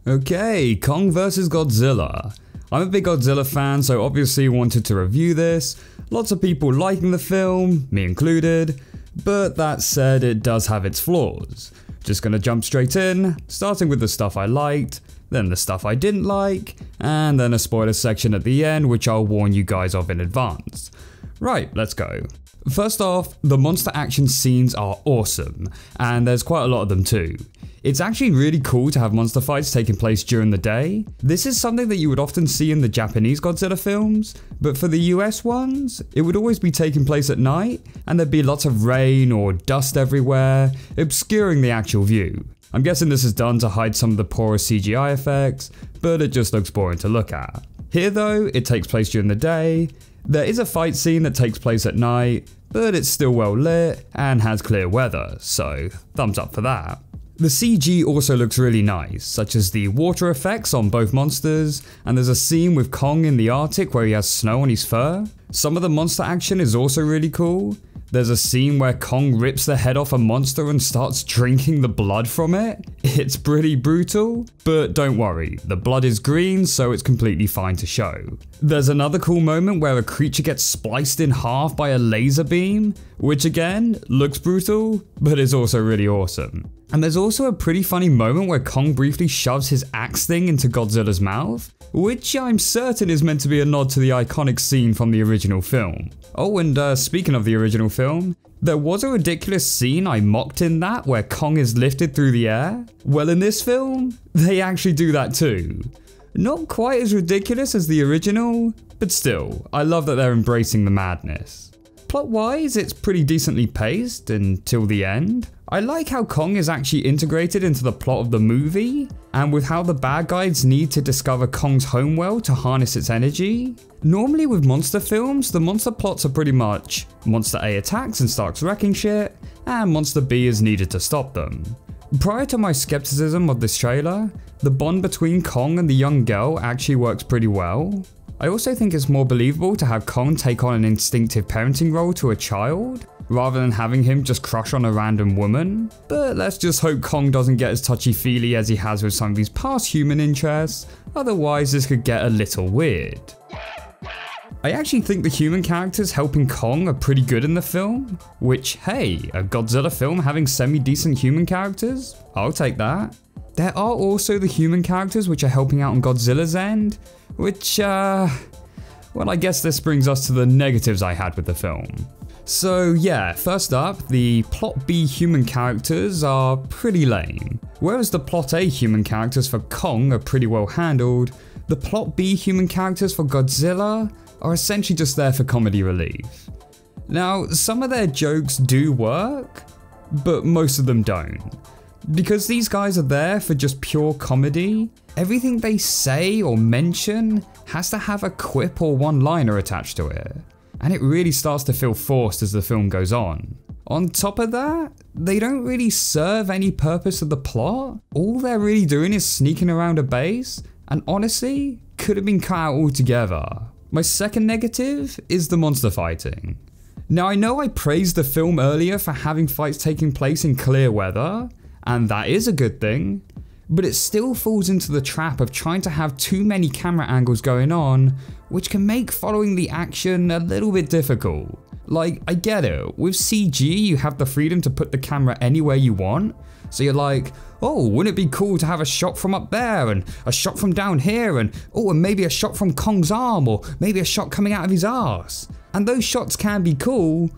Okay, Kong vs Godzilla. I'm a big Godzilla fan, so obviously wanted to review this. Lots of people liking the film, me included, but that said, it does have its flaws. Just gonna jump straight in, starting with the stuff I liked, then the stuff I didn't like, and then a spoiler section at the end which I'll warn you guys of in advance. Right, let's go. First off, the monster action scenes are awesome, and there's quite a lot of them too. It's actually really cool to have monster fights taking place during the day. This is something that you would often see in the Japanese Godzilla films, but for the US ones, it would always be taking place at night, and there'd be lots of rain or dust everywhere, obscuring the actual view. I'm guessing this is done to hide some of the poorer CGI effects, but it just looks boring to look at. Here though, it takes place during the day. There is a fight scene that takes place at night, but it's still well lit and has clear weather, so thumbs up for that. The CG also looks really nice, such as the water effects on both monsters, and there's a scene with Kong in the Arctic where he has snow on his fur. Some of the monster action is also really cool. There's a scene where Kong rips the head off a monster and starts drinking the blood from it. It's pretty brutal, but don't worry, the blood is green, so it's completely fine to show. There's another cool moment where a creature gets spliced in half by a laser beam, which again, looks brutal, but is also really awesome. And there's also a pretty funny moment where Kong briefly shoves his axe thing into Godzilla's mouth, which I'm certain is meant to be a nod to the iconic scene from the original film. Oh, and speaking of the original film, there was a ridiculous scene I mocked in that where Kong is lifted through the air. Well, in this film, they actually do that too. Not quite as ridiculous as the original, but still, I love that they're embracing the madness. Plot-wise, it's pretty decently paced until the end. I like how Kong is actually integrated into the plot of the movie, and with how the bad guys need to discover Kong's homeworld to harness its energy. Normally with monster films, the monster plots are pretty much Monster A attacks and starts wrecking shit, and Monster B is needed to stop them. Prior to my skepticism of this trailer, the bond between Kong and the young girl actually works pretty well. I also think it's more believable to have Kong take on an instinctive parenting role to a child, rather than having him just crush on a random woman. But let's just hope Kong doesn't get as touchy-feely as he has with some of his past human interests, otherwise this could get a little weird. I actually think the human characters helping Kong are pretty good in the film, which hey, a Godzilla film having semi-decent human characters? I'll take that. There are also the human characters which are helping out on Godzilla's end, which well, I guess this brings us to the negatives I had with the film. So yeah, first up, the plot B human characters are pretty lame. Whereas the plot A human characters for Kong are pretty well handled, the plot B human characters for Godzilla are essentially just there for comedy relief. Now, some of their jokes do work, but most of them don't. Because these guys are there for just pure comedy, everything they say or mention has to have a quip or one-liner attached to it. And it really starts to feel forced as the film goes on. On top of that, they don't really serve any purpose of the plot. All they're really doing is sneaking around a base, and honestly, could have been cut out altogether. My second negative is the monster fighting. Now I know I praised the film earlier for having fights taking place in clear weather, and that is a good thing, but it still falls into the trap of trying to have too many camera angles going on, which can make following the action a little bit difficult. Like, I get it, with CG you have the freedom to put the camera anywhere you want, so you're like, oh, wouldn't it be cool to have a shot from up there, and a shot from down here, and oh, and maybe a shot from Kong's arm, or maybe a shot coming out of his arse. And those shots can be cool,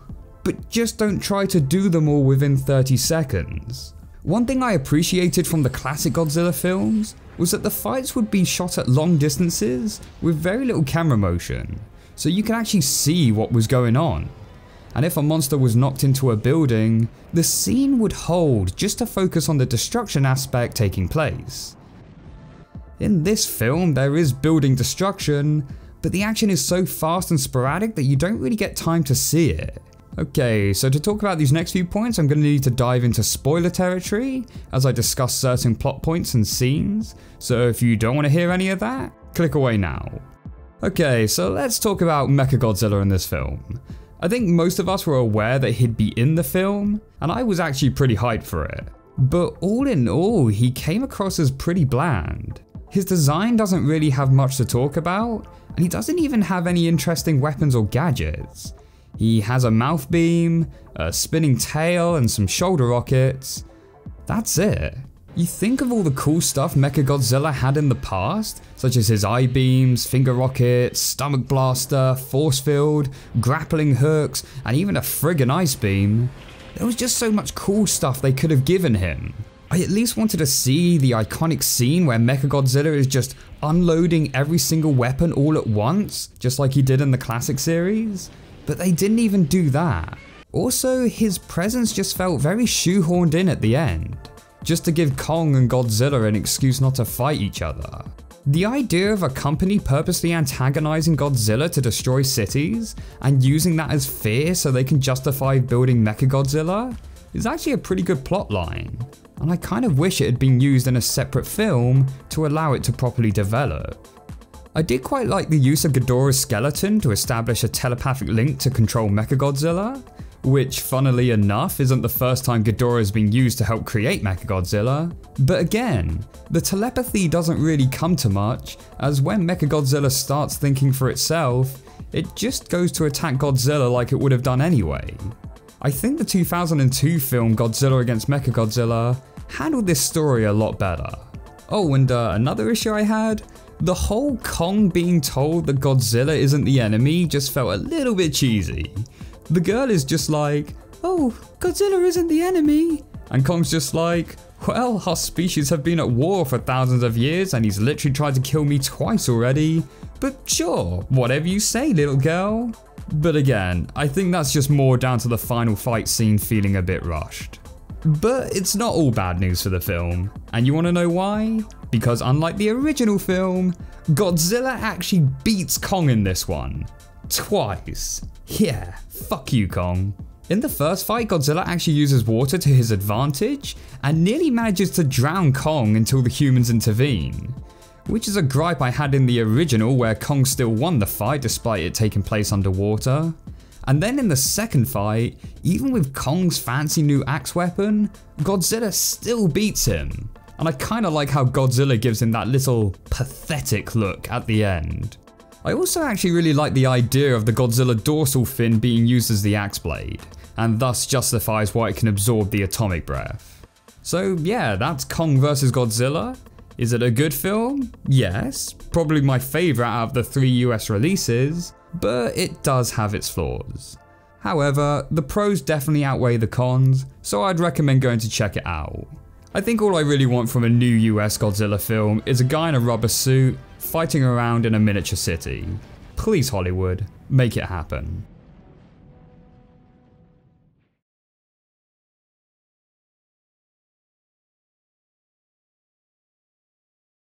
but just don't try to do them all within 30 seconds. One thing I appreciated from the classic Godzilla films was that the fights would be shot at long distances with very little camera motion, so you could actually see what was going on. And if a monster was knocked into a building, the scene would hold just to focus on the destruction aspect taking place. In this film, there is building destruction, but the action is so fast and sporadic that you don't really get time to see it. Okay, so to talk about these next few points, I'm going to need to dive into spoiler territory as I discuss certain plot points and scenes, so if you don't want to hear any of that, click away now. Okay, so let's talk about Mechagodzilla in this film. I think most of us were aware that he'd be in the film, and I was actually pretty hyped for it. But all in all, he came across as pretty bland. His design doesn't really have much to talk about, and he doesn't even have any interesting weapons or gadgets. He has a mouth beam, a spinning tail, and some shoulder rockets. That's it. You think of all the cool stuff Mechagodzilla had in the past, such as his eye beams, finger rockets, stomach blaster, force field, grappling hooks, and even a friggin' ice beam. There was just so much cool stuff they could have given him. I at least wanted to see the iconic scene where Mechagodzilla is just unloading every single weapon all at once, just like he did in the classic series. But they didn't even do that. Also, his presence just felt very shoehorned in at the end, just to give Kong and Godzilla an excuse not to fight each other. The idea of a company purposely antagonizing Godzilla to destroy cities and using that as fear so they can justify building Mechagodzilla is actually a pretty good plotline, and I kind of wish it had been used in a separate film to allow it to properly develop. I did quite like the use of Ghidorah's skeleton to establish a telepathic link to control Mechagodzilla, which funnily enough isn't the first time Ghidorah has been used to help create Mechagodzilla. But again, the telepathy doesn't really come to much, as when Mechagodzilla starts thinking for itself, it just goes to attack Godzilla like it would have done anyway. I think the 2002 film Godzilla vs Mechagodzilla handled this story a lot better. Oh, and another issue I had, the whole Kong being told that Godzilla isn't the enemy just felt a little bit cheesy. The girl is just like, oh, Godzilla isn't the enemy. And Kong's just like, well, our species have been at war for thousands of years and he's literally tried to kill me twice already. But sure, whatever you say, little girl. But again, I think that's just more down to the final fight scene feeling a bit rushed. But it's not all bad news for the film. And you want to know why? Because unlike the original film, Godzilla actually beats Kong in this one. Twice. Yeah, fuck you, Kong. In the first fight, Godzilla actually uses water to his advantage and nearly manages to drown Kong until the humans intervene, which is a gripe I had in the original where Kong still won the fight despite it taking place underwater. And then in the second fight, even with Kong's fancy new axe weapon, Godzilla still beats him. And I kinda like how Godzilla gives him that little pathetic look at the end. I also actually really like the idea of the Godzilla dorsal fin being used as the axe blade, and thus justifies why it can absorb the atomic breath. So yeah, that's Kong vs Godzilla. Is it a good film? Yes, probably my favourite out of the 3 US releases, but it does have its flaws. However, the pros definitely outweigh the cons, so I'd recommend going to check it out. I think all I really want from a new US Godzilla film is a guy in a rubber suit fighting around in a miniature city. Please Hollywood, make it happen.